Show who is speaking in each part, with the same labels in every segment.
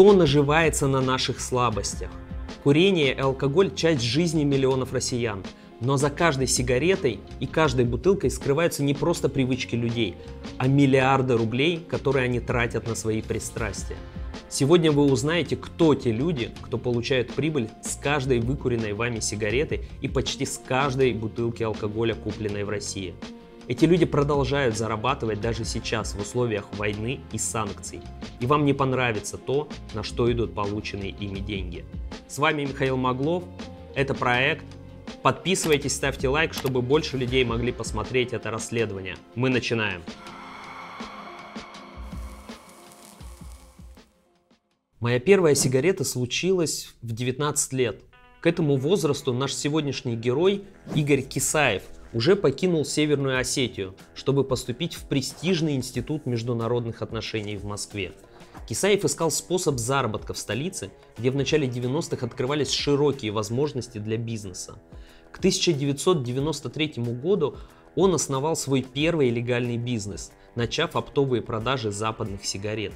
Speaker 1: Кто наживается на наших слабостях? Курение и алкоголь – часть жизни миллионов россиян. Но за каждой сигаретой и каждой бутылкой скрываются не просто привычки людей, а миллиарды рублей, которые они тратят на свои пристрастия. Сегодня вы узнаете, кто те люди, кто получает прибыль с каждой выкуренной вами сигареты и почти с каждой бутылки алкоголя, купленной в России. Эти люди продолжают зарабатывать даже сейчас в условиях войны и санкций. И вам не понравится то, на что идут полученные ими деньги. С вами Михаил Моглов, это проект. Подписывайтесь, ставьте лайк, чтобы больше людей могли посмотреть это расследование. Мы начинаем. Моя первая сигарета случилась в 19 лет. К этому возрасту наш сегодняшний герой Игорь Кисаев уже покинул Северную Осетию, чтобы поступить в престижный институт международных отношений в Москве. Кисаев искал способ заработка в столице, где в начале 90-х открывались широкие возможности для бизнеса. К 1993 году он основал свой первый легальный бизнес, начав оптовые продажи западных сигарет.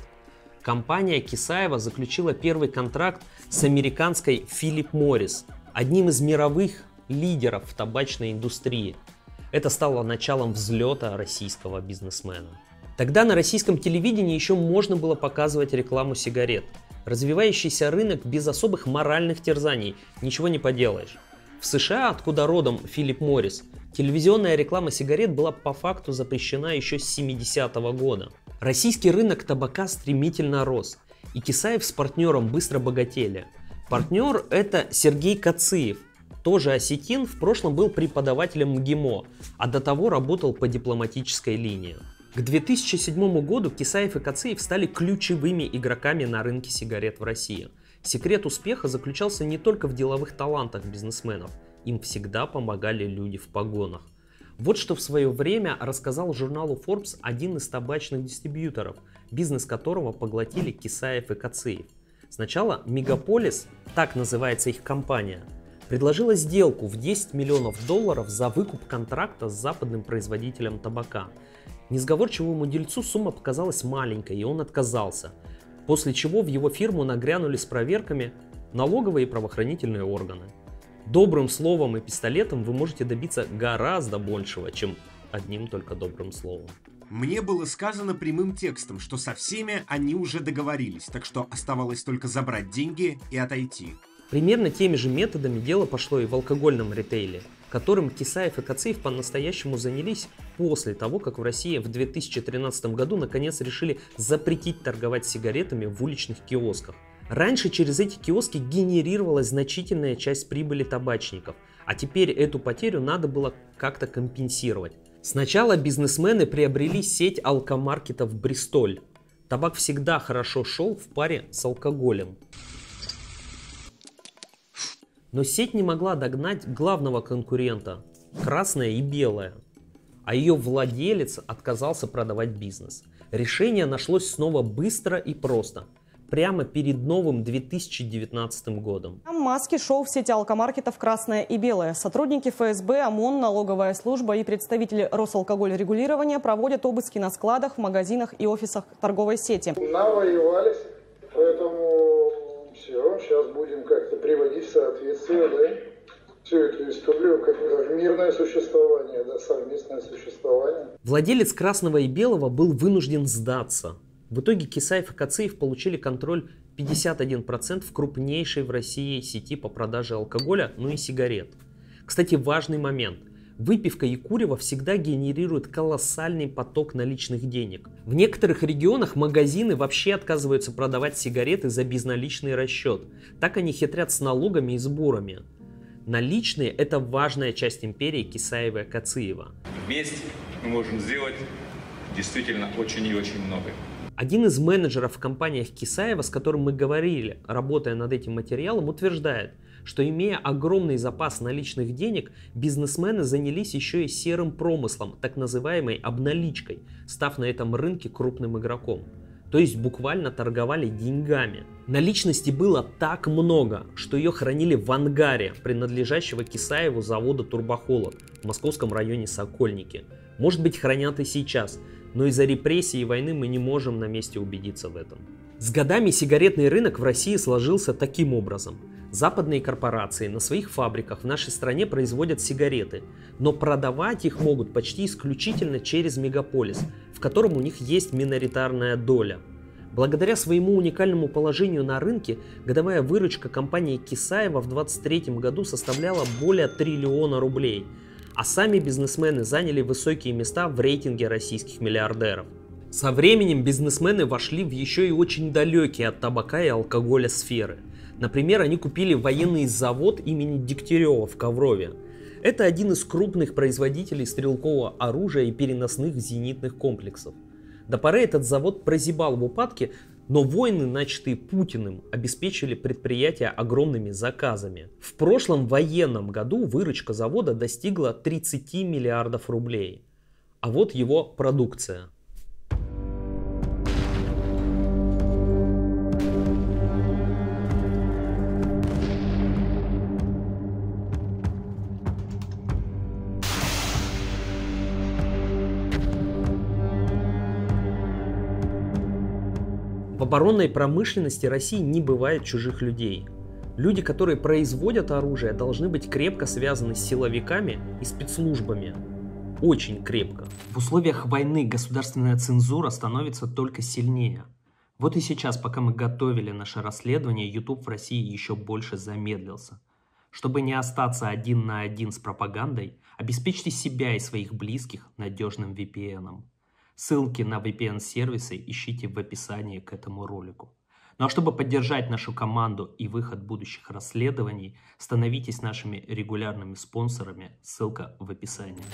Speaker 1: Компания Кисаева заключила первый контракт с американской Philip Morris, одним из мировых лидеров в табачной индустрии. Это стало началом взлета российского бизнесмена. Тогда на российском телевидении еще можно было показывать рекламу сигарет. Развивающийся рынок без особых моральных терзаний, ничего не поделаешь. В США, откуда родом Philip Morris, телевизионная реклама сигарет была по факту запрещена еще с 70-го года. Российский рынок табака стремительно рос, и Кисаев с партнером быстро богатели. Партнер – это Сергей Кациев, тоже осетин, в прошлом был преподавателем МГИМО, а до того работал по дипломатической линии. К 2007 году Кисаев и Кациев стали ключевыми игроками на рынке сигарет в России. Секрет успеха заключался не только в деловых талантах бизнесменов, им всегда помогали люди в погонах. Вот что в свое время рассказал журналу Forbes один из табачных дистрибьюторов, бизнес которого поглотили Кисаев и Кациев. Сначала Мегаполис, так называется их компания, предложила сделку в $10 миллионов за выкуп контракта с западным производителем табака. Несговорчивому дельцу сумма показалась маленькой, и он отказался, после чего в его фирму нагрянули с проверками налоговые и правоохранительные органы. Добрым словом и пистолетом вы можете добиться гораздо большего, чем одним только добрым словом.
Speaker 2: Мне было сказано прямым текстом, что со всеми они уже договорились, так что оставалось только забрать деньги и отойти.
Speaker 1: Примерно теми же методами дело пошло и в алкогольном ритейле, которым Кисаев и Кациев по-настоящему занялись после того, как в России в 2013 году наконец решили запретить торговать сигаретами в уличных киосках. Раньше через эти киоски генерировалась значительная часть прибыли табачников, а теперь эту потерю надо было как-то компенсировать. Сначала бизнесмены приобрели сеть алкомаркетов «Бристоль». Табак всегда хорошо шел в паре с алкоголем. Но сеть не могла догнать главного конкурента – «Красное» и «Белое». А ее владелец отказался продавать бизнес. Решение нашлось снова быстро и просто. Прямо перед новым 2019 годом.
Speaker 3: Маски шоу в сети алкомаркетов «Красное» и «Белое». Сотрудники ФСБ, ОМОН, налоговая служба и представители Росалкогольрегулирования проводят обыски на складах, в магазинах и офисах торговой сети.
Speaker 4: Навоевались, поэтому все, сейчас будем как-то приводить в соответствие, всю эту историю как в мирное существование, совместное существование.
Speaker 1: Владелец «Красного» и «Белого» был вынужден сдаться. В итоге Кисаев и Кациев получили контроль 51% в крупнейшей в России сети по продаже алкоголя, ну и сигарет. Кстати, важный момент. Выпивка и курево всегда генерируют колоссальный поток наличных денег. В некоторых регионах магазины вообще отказываются продавать сигареты за безналичный расчет. Так они хитрят с налогами и сборами. Наличные – это важная часть империи Кисаева и Кациева.
Speaker 5: Вместе мы можем сделать действительно очень и очень много.
Speaker 1: Один из менеджеров в компаниях Кисаева, с которым мы говорили, работая над этим материалом, утверждает, что имея огромный запас наличных денег, бизнесмены занялись еще и серым промыслом, так называемой обналичкой, став на этом рынке крупным игроком. То есть буквально торговали деньгами. Наличности было так много, что ее хранили в ангаре, принадлежащего Кисаеву завода «Турбохолод» в московском районе Сокольники. Может быть, хранят и сейчас. но из-за репрессий и войны мы не можем на месте убедиться в этом. С годами сигаретный рынок в России сложился таким образом. Западные корпорации на своих фабриках в нашей стране производят сигареты, но продавать их могут почти исключительно через мегаполис, в котором у них есть миноритарная доля. Благодаря своему уникальному положению на рынке, годовая выручка компании Кисаева в 2023 году составляла более 1 триллиона рублей, а сами бизнесмены заняли высокие места в рейтинге российских миллиардеров. Со временем бизнесмены вошли в еще и очень далекие от табака и алкоголя сферы. Например, они купили военный завод имени Дегтярева в Коврове. Это один из крупных производителей стрелкового оружия и переносных зенитных комплексов. До поры этот завод прозябал в упадке, но войны, начатые Путиным, обеспечили предприятие огромными заказами. В прошлом военном году выручка завода достигла 30 миллиардов рублей. А вот его продукция. В оборонной промышленности России не бывает чужих людей. Люди, которые производят оружие, должны быть крепко связаны с силовиками и спецслужбами. Очень крепко. В условиях войны государственная цензура становится только сильнее. Вот и сейчас, пока мы готовили наше расследование, YouTube в России еще больше замедлился. Чтобы не остаться один на один с пропагандой, обеспечьте себя и своих близких надежным VPN-ом. Ссылки на VPN-сервисы ищите в описании к этому ролику. Ну а чтобы поддержать нашу команду и выход будущих расследований, становитесь нашими регулярными спонсорами, ссылка в описании.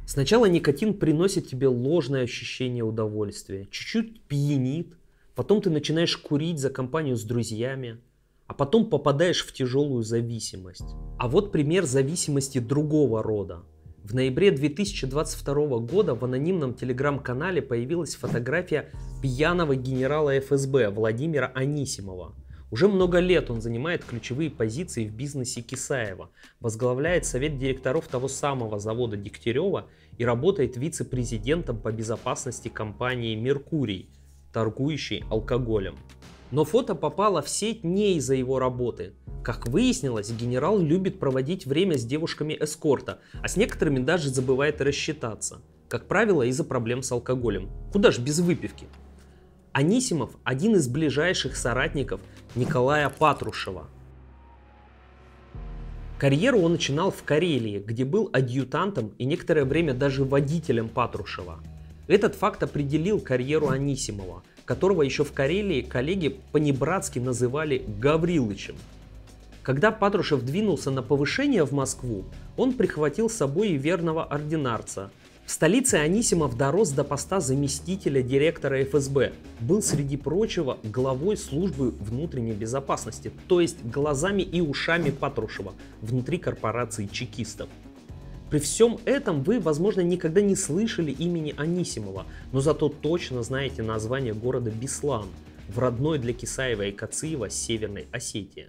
Speaker 1: Сначала никотин приносит тебе ложное ощущение удовольствия, чуть-чуть пьянит, потом ты начинаешь курить за компанию с друзьями, а потом попадаешь в тяжелую зависимость. А вот пример зависимости другого рода. В ноябре 2022 года в анонимном телеграм-канале появилась фотография пьяного генерала ФСБ Владимира Анисимова. Уже много лет он занимает ключевые позиции в бизнесе Кисаева, возглавляет совет директоров того самого завода Дегтярева и работает вице-президентом по безопасности компании «Меркурий», торгующей алкоголем. Но фото попало в сеть не из-за его работы. Как выяснилось, генерал любит проводить время с девушками эскорта, а с некоторыми даже забывает рассчитаться. Как правило, из-за проблем с алкоголем. Куда ж без выпивки? Анисимов – один из ближайших соратников Николая Патрушева. Карьеру он начинал в Карелии, где был адъютантом и некоторое время даже водителем Патрушева. Этот факт определил карьеру Анисимова, которого еще в Карелии коллеги понебратски называли Гаврилычем. Когда Патрушев двинулся на повышение в Москву, он прихватил с собой и верного ординарца. В столице Анисимов дорос до поста заместителя директора ФСБ, был, среди прочего, главой службы внутренней безопасности, то есть глазами и ушами Патрушева внутри корпорации чекистов. При всем этом вы, возможно, никогда не слышали имени Анисимова, но зато точно знаете название города Беслан, в родной для Кисаева и Кациева Северной Осетии.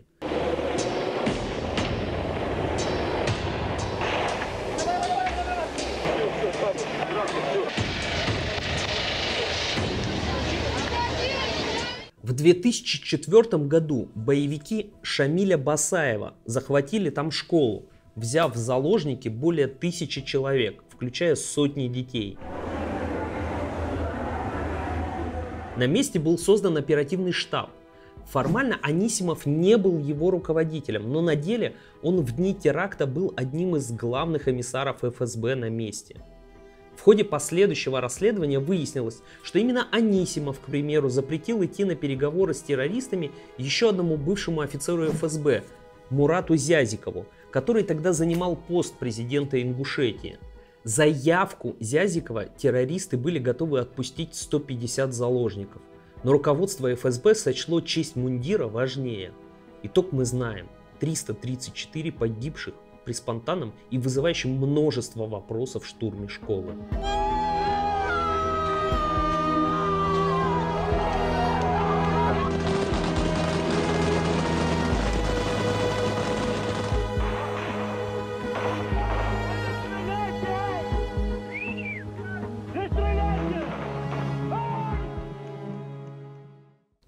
Speaker 1: В 2004 году боевики Шамиля Басаева захватили там школу, взяв в заложники более 1000 человек, включая сотни детей. На месте был создан оперативный штаб. Формально Анисимов не был его руководителем, но на деле он в дни теракта был одним из главных эмиссаров ФСБ на месте. В ходе последующего расследования выяснилось, что именно Анисимов, к примеру, запретил идти на переговоры с террористами еще одному бывшему офицеру ФСБ, Мурату Зязикову, который тогда занимал пост президента Ингушетии. За явку Зязикова террористы были готовы отпустить 150 заложников, но руководство ФСБ сочло честь мундира важнее. Итог мы знаем: 334 погибших при спонтанном и вызывающем множество вопросов штурме школы.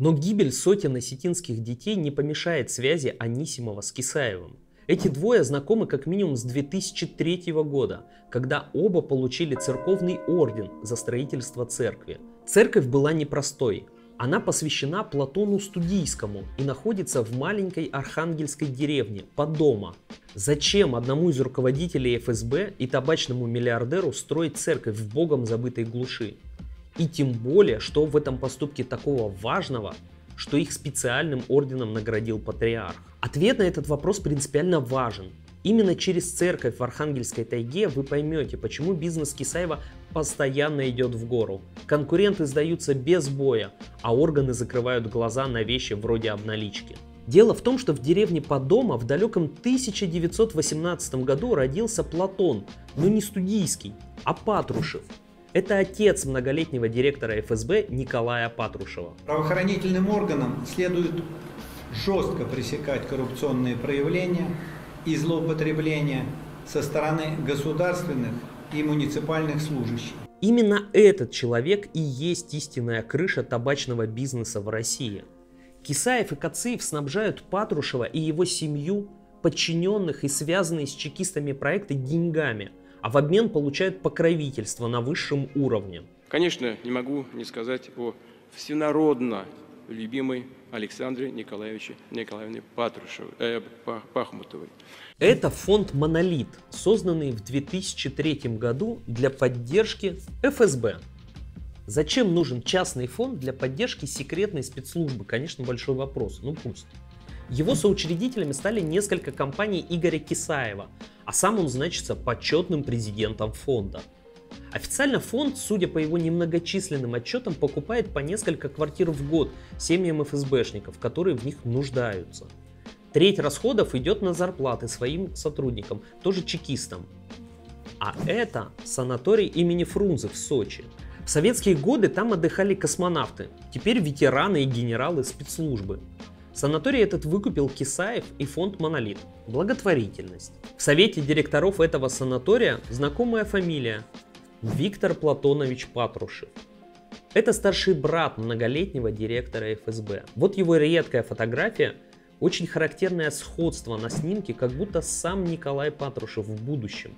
Speaker 1: Но гибель сотен осетинских детей не помешает связи Анисимова с Кисаевым. Эти двое знакомы как минимум с 2003 года, когда оба получили церковный орден за строительство церкви. Церковь была непростой. Она посвящена Платону Студийскому и находится в маленькой архангельской деревне Подома. Зачем одному из руководителей ФСБ и табачному миллиардеру строить церковь в богом забытой глуши? И тем более, что в этом поступке такого важного, что их специальным орденом наградил патриарх. Ответ на этот вопрос принципиально важен. Именно через церковь в Архангельской тайге вы поймете, почему бизнес Кисаева постоянно идет в гору. Конкуренты сдаются без боя, а органы закрывают глаза на вещи вроде обналички. Дело в том, что в деревне Подома в далеком 1918 году родился Платон, но не Студийский, а Патрушев. Это отец многолетнего директора ФСБ Николая Патрушева.
Speaker 6: Правоохранительным органам следует жестко пресекать коррупционные проявления и злоупотребления со стороны государственных и муниципальных служащих.
Speaker 1: Именно этот человек и есть истинная крыша табачного бизнеса в России. Кисаев и Кациев снабжают Патрушева и его семью, подчиненных и связанные с чекистами проекты деньгами, а в обмен получают покровительство на высшем уровне.
Speaker 7: Конечно, не могу не сказать о всенародно любимой Александре Николаевне Пахмутовой.
Speaker 1: Это фонд «Монолит», созданный в 2003 году для поддержки ФСБ. Зачем нужен частный фонд для поддержки секретной спецслужбы? Конечно, большой вопрос, ну пусть. Его соучредителями стали несколько компаний Игоря Кисаева, а сам он значится почетным президентом фонда. Официально фонд, судя по его немногочисленным отчетам, покупает по несколько квартир в год семьям ФСБшников, которые в них нуждаются. Треть расходов идет на зарплаты своим сотрудникам, тоже чекистам. А это санаторий имени Фрунзе в Сочи. В советские годы там отдыхали космонавты, теперь ветераны и генералы спецслужбы. Санаторий этот выкупил Кисаев и фонд «Монолит». Благотворительность. В совете директоров этого санатория знакомая фамилия – Виктор Платонович Патрушев. Это старший брат многолетнего директора ФСБ. Вот его редкая фотография, очень характерное сходство на снимке, как будто сам Николай Патрушев в будущем.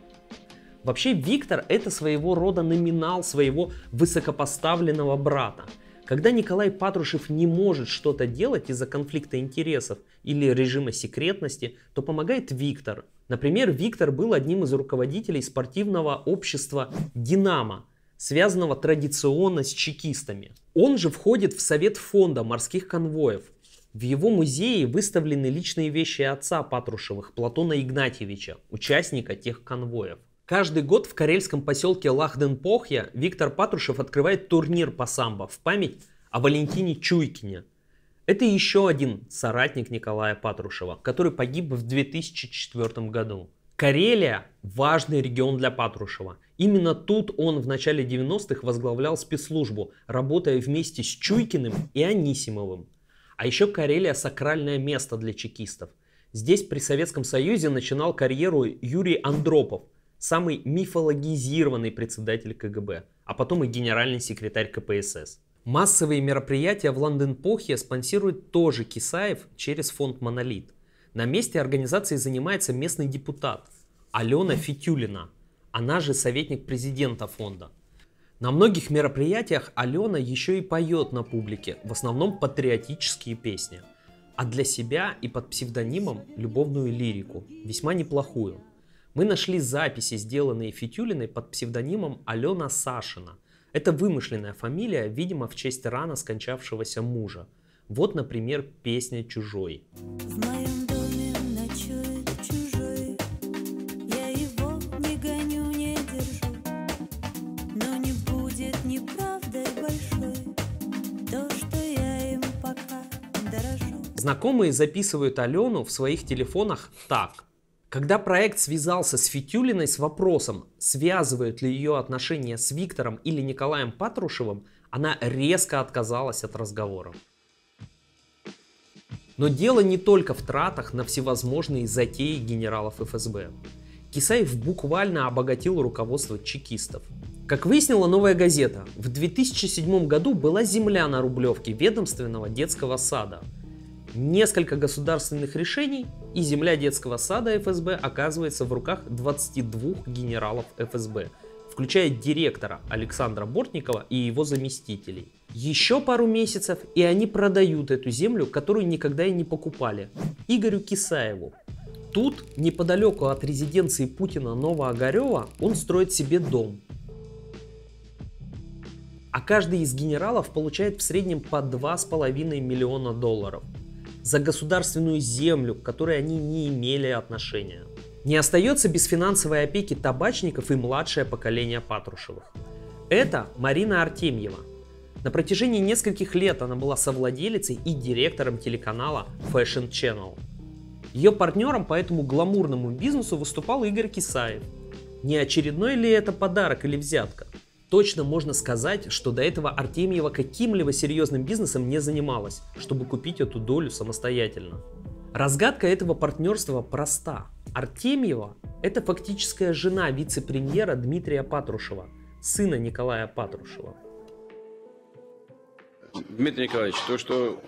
Speaker 1: Вообще Виктор – это своего рода номинал своего высокопоставленного брата. Когда Николай Патрушев не может что-то делать из-за конфликта интересов или режима секретности, то помогает Виктор. Например, Виктор был одним из руководителей спортивного общества «Динамо», связанного традиционно с чекистами. Он же входит в совет фонда морских конвоев. В его музее выставлены личные вещи отца Патрушевых, Платона Игнатьевича, участника тех конвоев. Каждый год в карельском поселке Лахденпохья Виктор Патрушев открывает турнир по самбо в память о Валентине Чуйкине. Это еще один соратник Николая Патрушева, который погиб в 2004 году. Карелия – важный регион для Патрушева. Именно тут он в начале 90-х возглавлял спецслужбу, работая вместе с Чуйкиным и Анисимовым. А еще Карелия – сакральное место для чекистов. Здесь при Советском Союзе начинал карьеру Юрий Андропов, самый мифологизированный председатель КГБ, а потом и генеральный секретарь КПСС. Массовые мероприятия в Лахденпохье спонсирует тоже Кисаев через фонд «Монолит». На месте организации занимается местный депутат Алена Фитюлина, она же советник президента фонда. На многих мероприятиях Алена еще и поет на публике, в основном патриотические песни. А для себя и под псевдонимом любовную лирику, весьма неплохую. Мы нашли записи, сделанные Фитюлиной под псевдонимом Алена Сашина. Это вымышленная фамилия, видимо, в честь рано скончавшегося мужа. Вот, например, песня «Чужой».
Speaker 8: В моем доме ночует чужой, я его не гоню, не держу, но не будет неправдой большой то, что я им пока дорожу.
Speaker 1: Знакомые записывают Алену в своих телефонах так. Когда проект связался с Фитюлиной с вопросом, связывают ли ее отношения с Виктором или Николаем Патрушевым, она резко отказалась от разговора. Но дело не только в тратах на всевозможные затеи генералов ФСБ. Кисаев буквально обогатил руководство чекистов. Как выяснила «Новая газета», в 2007 году была земля на Рублевке ведомственного детского сада. Несколько государственных решений, и земля детского сада ФСБ оказывается в руках 22 генералов ФСБ, включая директора Александра Бортникова и его заместителей. Еще пару месяцев, и они продают эту землю, которую никогда и не покупали, Игорю Кисаеву. Тут, неподалеку от резиденции Путина Новоогарева, он строит себе дом. А каждый из генералов получает в среднем по $2,5 миллиона за государственную землю, к которой они не имели отношения. Не остается без финансовой опеки табачников и младшее поколение Патрушевых. Это Марина Артемьева. На протяжении нескольких лет она была совладелицей и директором телеканала Fashion Channel. Ее партнером по этому гламурному бизнесу выступал Игорь Кисаев. Не очередной ли это подарок или взятка? Точно можно сказать, что до этого Артемьева каким-либо серьезным бизнесом не занималась, чтобы купить эту долю самостоятельно. Разгадка этого партнерства проста. Артемьева – это фактическая жена вице-премьера Дмитрия Патрушева, сына Николая Патрушева.
Speaker 7: Дмитрий Николаевич, то, что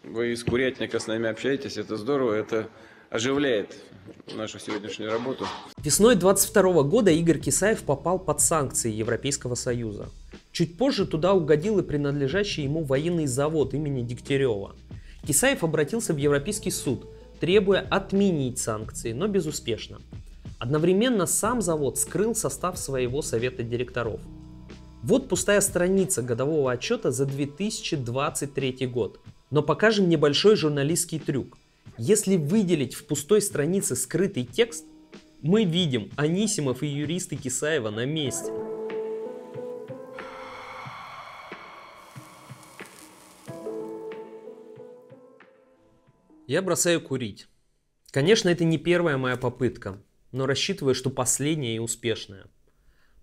Speaker 7: вы из Курятника с нами общаетесь, это здорово, это оживляет нашу сегодняшнюю работу.
Speaker 1: Весной 2022 года Игорь Кисаев попал под санкции Европейского Союза. Чуть позже туда угодил и принадлежащий ему военный завод имени Дегтярева. Кисаев обратился в Европейский суд, требуя отменить санкции, но безуспешно. Одновременно сам завод скрыл состав своего совета директоров. Вот пустая страница годового отчета за 2023 год. Но покажем небольшой журналистский трюк. Если выделить в пустой странице скрытый текст, мы видим Анисимов и юристы Кисаева на месте. Я бросаю курить. Конечно, это не первая моя попытка, но рассчитываю, что последняя и успешная.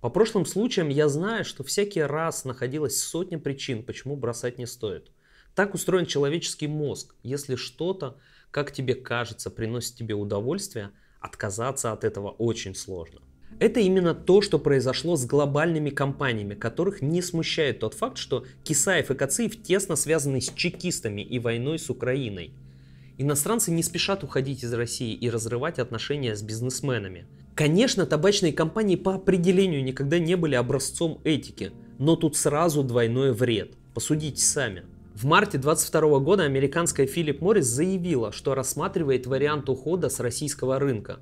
Speaker 1: По прошлым случаям я знаю, что всякий раз находилась сотня причин, почему бросать не стоит. Так устроен человеческий мозг. Если что-то, как тебе кажется, приносит тебе удовольствие, отказаться от этого очень сложно. Это именно то, что произошло с глобальными компаниями, которых не смущает тот факт, что Кисаев и Кациев тесно связаны с чекистами и войной с Украиной. Иностранцы не спешат уходить из России и разрывать отношения с бизнесменами. Конечно, табачные компании по определению никогда не были образцом этики, но тут сразу двойной вред. Посудите сами. В марте 2022 года американская Philip Morris заявила, что рассматривает вариант ухода с российского рынка.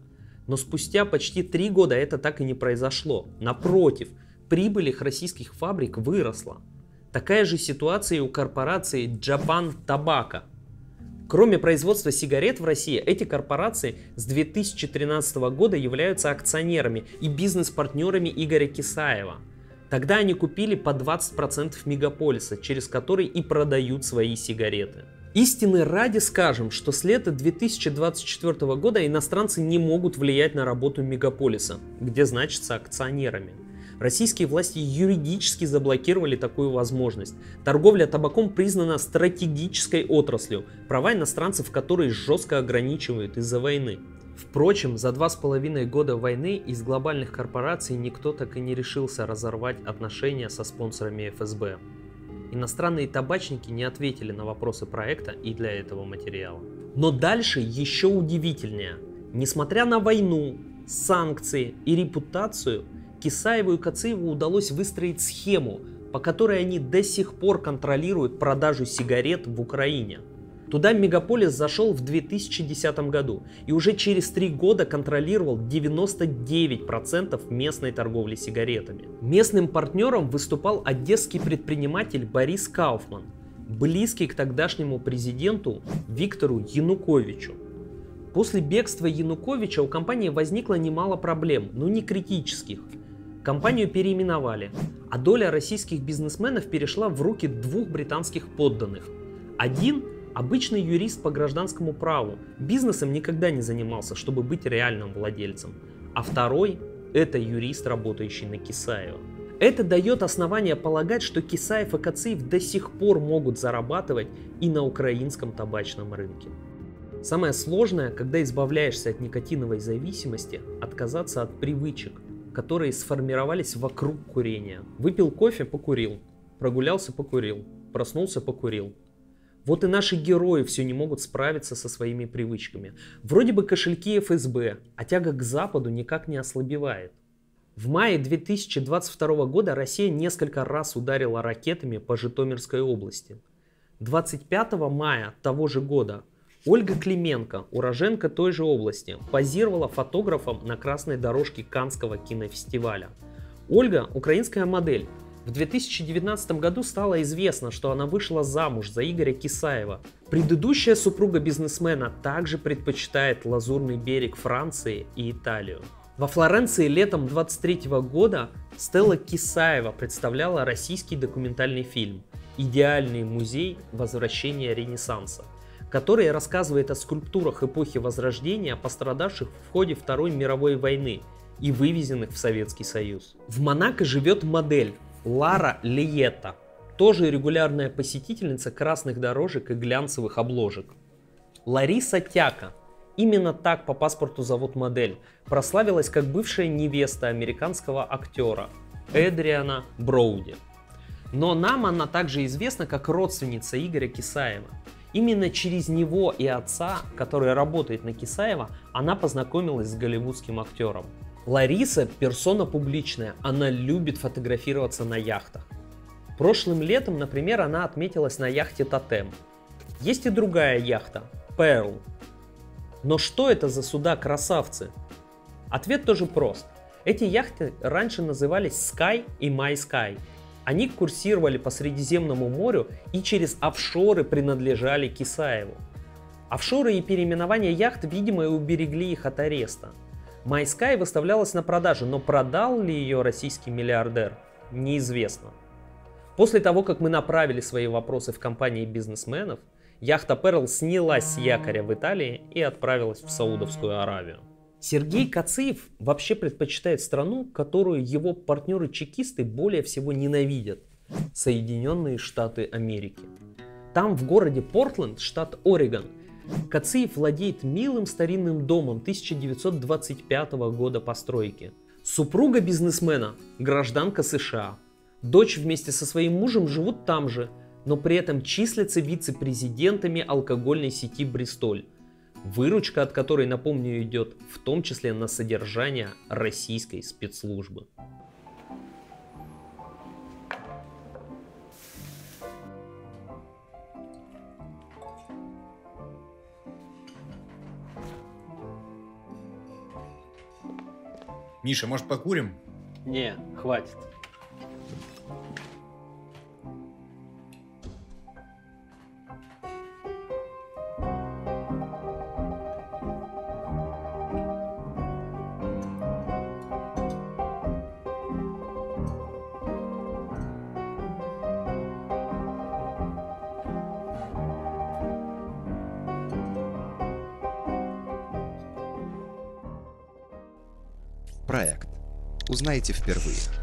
Speaker 1: Но спустя почти 3 года это так и не произошло. Напротив, прибыль их российских фабрик выросла. Такая же ситуация и у корпорации Japan Tobacco. Кроме производства сигарет в России, эти корпорации с 2013 года являются акционерами и бизнес-партнерами Игоря Кисаева. Тогда они купили по 20% Мегаполиса, через который и продают свои сигареты. Истины ради скажем, что с лета 2024 года иностранцы не могут влиять на работу Мегаполиса, где значатся акционерами. Российские власти юридически заблокировали такую возможность. Торговля табаком признана стратегической отраслью, права иностранцев которые жестко ограничивают из-за войны. Впрочем, за 2,5 года войны из глобальных корпораций никто так и не решился разорвать отношения со спонсорами ФСБ. Иностранные табачники не ответили на вопросы проекта и для этого материала. Но дальше еще удивительнее. Несмотря на войну, санкции и репутацию, Кисаеву и Кациеву удалось выстроить схему, по которой они до сих пор контролируют продажу сигарет в Украине. Туда Мегаполис зашел в 2010 году и уже через 3 года контролировал 99% местной торговли сигаретами. Местным партнером выступал одесский предприниматель Борис Кауфман, близкий к тогдашнему президенту Виктору Януковичу. После бегства Януковича у компании возникло немало проблем, но не критических. Компанию переименовали, а доля российских бизнесменов перешла в руки 2 британских подданных. Один – обычный юрист по гражданскому праву, бизнесом никогда не занимался, чтобы быть реальным владельцем. А второй – это юрист, работающий на Кисаева. Это дает основание полагать, что Кисаев и Кациев до сих пор могут зарабатывать и на украинском табачном рынке. Самое сложное, когда избавляешься от никотиновой зависимости, отказаться от привычек. которые сформировались вокруг курения. Выпил кофе — покурил, прогулялся — покурил, проснулся — покурил. Вот и наши герои все не могут справиться со своими привычками. Вроде бы кошельки ФСБ, а тяга к Западу никак не ослабевает. В мае 2022 года Россия несколько раз ударила ракетами по Житомирской области. 25 мая того же года Ольга Клименко, уроженка той же области, позировала фотографом на красной дорожке Каннского кинофестиваля. Ольга – украинская модель. В 2019 году стало известно, что она вышла замуж за Игоря Кисаева. Предыдущая супруга бизнесмена также предпочитает Лазурный берег Франции и Италию. Во Флоренции летом 23 года Стелла Кисаева представляла российский документальный фильм «Идеальный музей возвращения Ренессанса», который рассказывает о скульптурах эпохи Возрождения, пострадавших в ходе Второй мировой войны и вывезенных в Советский Союз. В Монако живет модель Лара Лиетта, тоже регулярная посетительница красных дорожек и глянцевых обложек. Лариса Тяка, именно так по паспорту зовут модель, прославилась как бывшая невеста американского актера Эдриана Броуди. Но нам она также известна как родственница Игоря Кисаева. Именно через него и отца, который работает на Кисаева, она познакомилась с голливудским актером. Лариса – персона публичная, она любит фотографироваться на яхтах. Прошлым летом, например, она отметилась на яхте Тотем. Есть и другая яхта – Pearl. Но что это за суда-красавцы? Ответ тоже прост. Эти яхты раньше назывались Sky и My Sky. Они курсировали по Средиземному морю и через офшоры принадлежали Кисаеву. Офшоры и переименование яхт, видимо, и уберегли их от ареста. My Sky выставлялась на продажу, но продал ли ее российский миллиардер, неизвестно. После того, как мы направили свои вопросы в компании бизнесменов, яхта Pearl снялась с якоря в Италии и отправилась в Саудовскую Аравию. Сергей Кациев вообще предпочитает страну, которую его партнеры-чекисты более всего ненавидят – Соединенные Штаты Америки. Там, в городе Портленд, штат Орегон, Кациев владеет милым старинным домом 1925 года постройки. Супруга бизнесмена – гражданка США. Дочь вместе со своим мужем живут там же, но при этом числятся вице-президентами алкогольной сети «Бристоль», выручка от которой, напомню, идет в том числе на содержание российской спецслужбы.
Speaker 9: Миша, может, покурим?
Speaker 1: Не, хватит.
Speaker 10: Проект. Узнаете впервые.